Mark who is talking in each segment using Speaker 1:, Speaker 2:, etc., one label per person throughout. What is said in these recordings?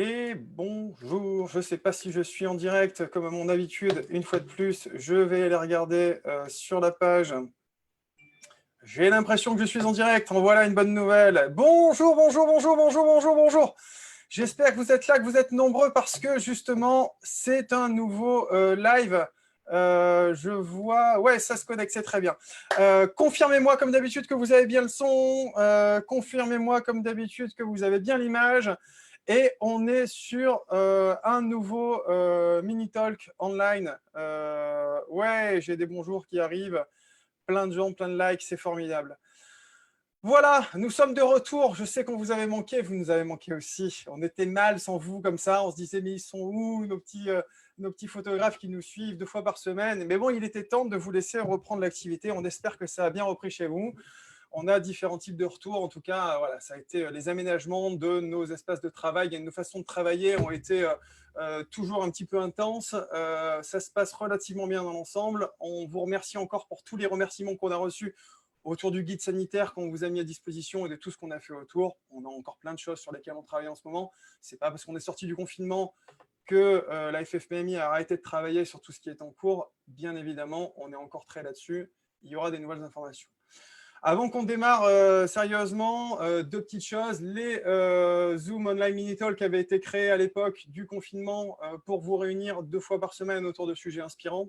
Speaker 1: Et bonjour, je ne sais pas si je suis en direct, comme à mon habitude, une fois de plus, je vais aller regarder sur la page. J'ai l'impression que je suis en direct, en voilà une bonne nouvelle. Bonjour, bonjour, bonjour, bonjour, bonjour, bonjour. J'espère que vous êtes là, que vous êtes nombreux, parce que justement, c'est un nouveau live. Je vois, ouais, ça se connecte, c'est très bien. Confirmez-moi comme d'habitude que vous avez bien le son. Confirmez-moi comme d'habitude que vous avez bien l'image. Et on est sur un nouveau mini-talk online. Ouais, j'ai des bonjours qui arrivent. Plein de gens, plein de likes, c'est formidable. Voilà, nous sommes de retour. Je sais qu'on vous avait manqué, vous nous avez manqué aussi. On était mal sans vous, comme ça. On se disait, mais ils sont où, nos petits photographes qui nous suivent 2 fois par semaine? Mais bon, il était temps de vous laisser reprendre l'activité. On espère que ça a bien repris chez vous. On a différents types de retours. En tout cas, voilà, ça a été les aménagements de nos espaces de travail et nos façons de travailler ont été toujours un petit peu intenses. Ça se passe relativement bien dans l'ensemble. On vous remercie encore pour tous les remerciements qu'on a reçus autour du guide sanitaire qu'on vous a mis à disposition et de tout ce qu'on a fait autour. On a encore plein de choses sur lesquelles on travaille en ce moment. Ce n'est pas parce qu'on est sorti du confinement que la FFPMI a arrêté de travailler sur tout ce qui est en cours. Bien évidemment, on est encore très là-dessus. Il y aura des nouvelles informations. Avant qu'on démarre sérieusement, 2 petites choses. Les Zoom Online Mini Talk avaient été créés à l'époque du confinement pour vous réunir 2 fois par semaine autour de sujets inspirants.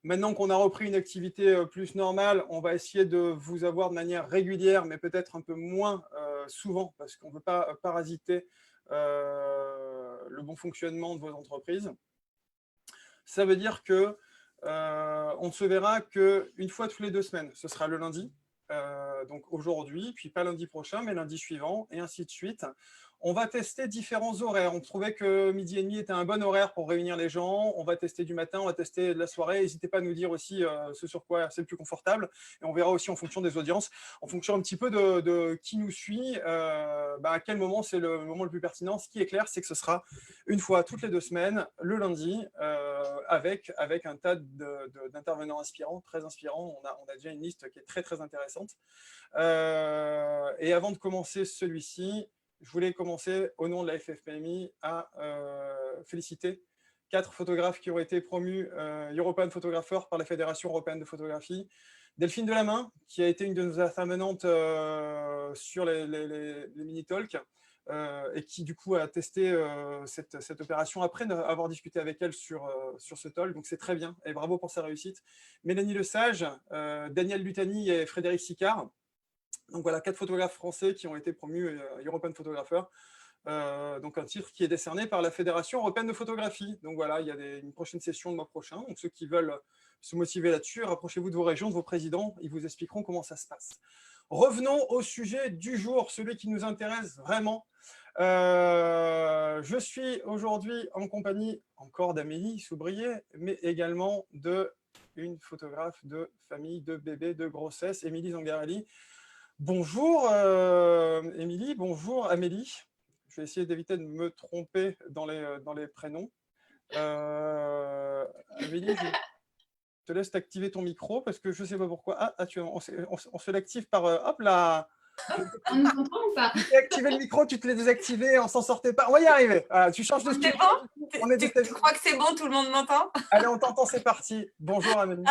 Speaker 1: Maintenant qu'on a repris une activité plus normale, on va essayer de vous avoir de manière régulière, mais peut-être un peu moins souvent, parce qu'on ne veut pas parasiter le bon fonctionnement de vos entreprises. Ça veut dire que on ne se verra qu'une fois toutes les 2 semaines. Ce sera le lundi, donc aujourd'hui, puis pas lundi prochain, mais lundi suivant, et ainsi de suite. On va tester différents horaires. On trouvait que 12h30 était un bon horaire pour réunir les gens. On va tester du matin, on va tester de la soirée. N'hésitez pas à nous dire aussi ce sur quoi c'est le plus confortable. Et on verra aussi en fonction des audiences, en fonction un petit peu de qui nous suit, à quel moment c'est le moment le plus pertinent. Ce qui est clair, c'est que ce sera une fois toutes les 2 semaines, le lundi, avec un tas d'intervenants inspirants, très inspirants. On a déjà une liste qui est très, très intéressante. Et avant de commencer celui-ci, je voulais commencer au nom de la FFPMI à féliciter 4 photographes qui ont été promus European Photographer par la Fédération européenne de photographie. Delphine Delamain, qui a été une de nos intervenantes sur les mini-talks, et qui du coup a testé cette opération après avoir discuté avec elle sur ce talk, donc c'est très bien, et bravo pour sa réussite. Mélanie Lesage, Daniel Lutani et Frédéric Sicard. Donc voilà, 4 photographes français qui ont été promus European Photographer. Donc un titre qui est décerné par la Fédération européenne de photographie. Donc voilà, il y a une prochaine session le mois prochain. Donc ceux qui veulent se motiver là-dessus, rapprochez-vous de vos régions, de vos présidents, ils vous expliqueront comment ça se passe. Revenons au sujet du jour, celui qui nous intéresse vraiment. Je suis aujourd'hui en compagnie encore d'Amélie Soubrier, mais également d'une photographe de famille, de bébé, de grossesse, Émilie Zangarelli. Bonjour Émilie, bonjour Amélie. Je vais essayer d'éviter de me tromper dans les prénoms. Amélie, je te laisse t'activer ton micro parce que je ne sais pas pourquoi. On se l'active par... hop là.
Speaker 2: On nous entend ou pas?
Speaker 1: Tu t'es activé le micro, tu te l'as désactivé, on s'en sortait pas. On va y arriver. Voilà, tu changes de studio.
Speaker 2: C'est bon? Tu crois que c'est bon, tout le monde m'entend?
Speaker 1: Allez, on t'entend, c'est parti. Bonjour Amélie.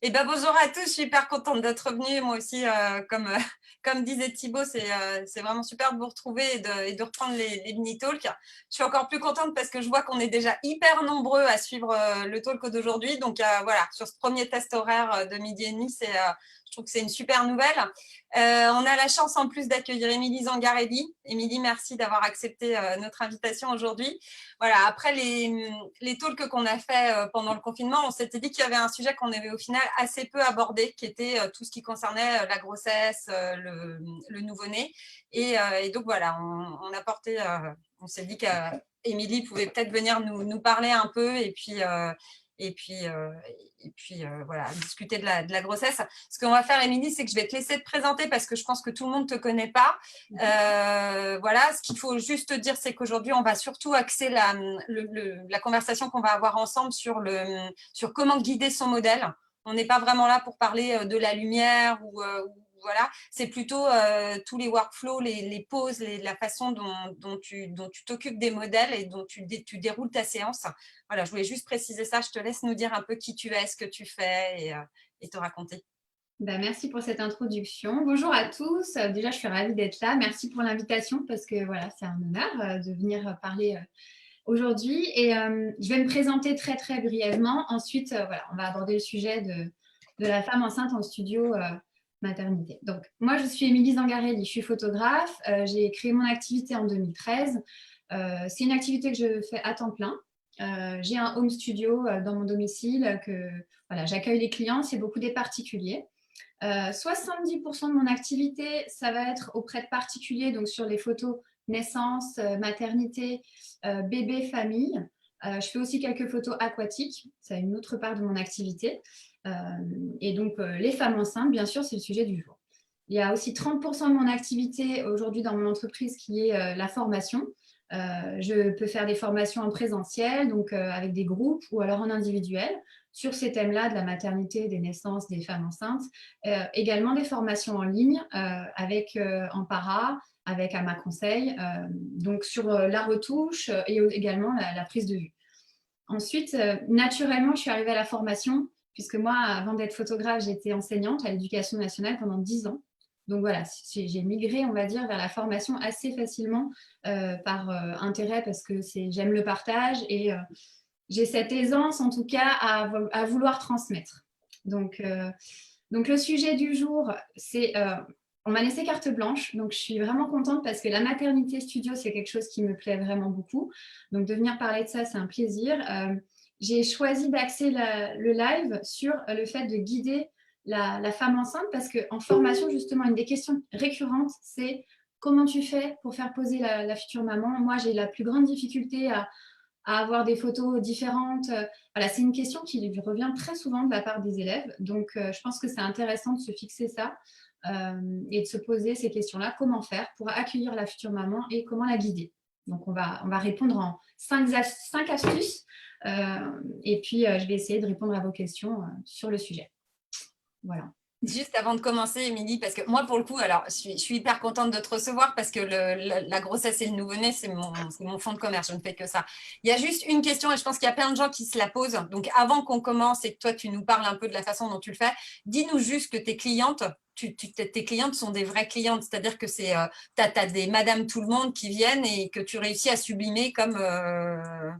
Speaker 2: Et bonjour à tous, je suis hyper contente d'être venue. Moi aussi, comme disait Thibaut, c'est vraiment super de vous retrouver et de reprendre les mini-talks. Je suis encore plus contente parce que je vois qu'on est déjà hyper nombreux à suivre le talk d'aujourd'hui. Donc voilà, sur ce premier test horaire de 12h30, je trouve que c'est une super nouvelle. On a la chance en plus d'accueillir Émilie Zangarelli. Émilie, merci d'avoir accepté notre invitation aujourd'hui. Voilà, après les talks qu'on a fait pendant le confinement, on s'était dit qu'il y avait un sujet qu'on avait au final assez peu abordé, qui était tout ce qui concernait la grossesse, le nouveau-né. Et donc voilà, on s'est dit qu'Émilie pouvait peut-être venir nous parler un peu et puis voilà, discuter de la grossesse. Ce qu'on va faire, Émilie, c'est que je vais te laisser te présenter parce que je pense que tout le monde ne te connaît pas. Voilà, ce qu'il faut juste dire, c'est qu'aujourd'hui, on va surtout axer la conversation qu'on va avoir ensemble sur comment guider son modèle. On n'est pas vraiment là pour parler de la lumière ou voilà, c'est plutôt tous les workflows, les pauses, la façon dont tu t'occupes des modèles et dont tu déroules ta séance. Voilà, je voulais juste préciser ça. Je te laisse nous dire un peu qui tu es, ce que tu fais et te raconter.
Speaker 3: Ben, merci pour cette introduction. Bonjour à tous. Déjà, je suis ravie d'être là. Merci pour l'invitation parce que voilà, c'est un honneur de venir parler aujourd'hui. Et je vais me présenter très, très brièvement. Ensuite, voilà, on va aborder le sujet de la femme enceinte en studio maternité. Donc, moi, je suis Émilie Zangarelli. Je suis photographe. J'ai créé mon activité en 2013. C'est une activité que je fais à temps plein. J'ai un home studio dans mon domicile que voilà, j'accueille les clients. C'est beaucoup des particuliers. 70% de mon activité, ça va être auprès de particuliers, donc sur les photos naissance, maternité, bébé, famille. Je fais aussi quelques photos aquatiques, c'est une autre part de mon activité. Et donc, les femmes enceintes, bien sûr, c'est le sujet du jour. Il y a aussi 30% de mon activité aujourd'hui dans mon entreprise qui est la formation. Je peux faire des formations en présentiel, donc avec des groupes ou alors en individuel sur ces thèmes-là de la maternité, des naissances, des femmes enceintes. Également des formations en ligne avec en para, avec Ama Conseil, donc sur la retouche et également la prise de vue. Ensuite, naturellement, je suis arrivée à la formation puisque moi, avant d'être photographe, j'étais enseignante à l'Éducation nationale pendant 10 ans. Donc voilà, j'ai migré, on va dire, vers la formation assez facilement par intérêt parce que j'aime le partage et j'ai cette aisance, en tout cas, à vouloir transmettre. Donc, le sujet du jour, c'est... on m'a laissé carte blanche, donc je suis vraiment contente parce que la maternité studio, c'est quelque chose qui me plaît vraiment beaucoup. Donc, de venir parler de ça, c'est un plaisir. J'ai choisi d'axer le live sur le fait de guider la femme enceinte parce qu'en formation, justement, une des questions récurrentes, c'est comment tu fais pour faire poser la future maman. Moi, j'ai la plus grande difficulté à avoir des photos différentes. Voilà, c'est une question qui revient très souvent de la part des élèves. Donc, je pense que c'est intéressant de se fixer ça et de se poser ces questions-là. Comment faire pour accueillir la future maman et comment la guider? Donc, on va répondre en 5 astuces. Et puis, je vais essayer de répondre à vos questions sur le sujet. Voilà.
Speaker 2: Juste avant de commencer, Émilie, parce que moi, pour le coup, alors, je suis hyper contente de te recevoir parce que la grossesse et le nouveau-né, c'est mon fonds de commerce. Je ne fais que ça. Il y a juste une question et je pense qu'il y a plein de gens qui se la posent. Donc, avant qu'on commence et que toi, tu nous parles un peu de la façon dont tu le fais, dis-nous juste que tes clientes, tes clientes sont des vraies clientes. C'est-à-dire que tu as des madame tout le monde qui viennent et que tu réussis à sublimer comme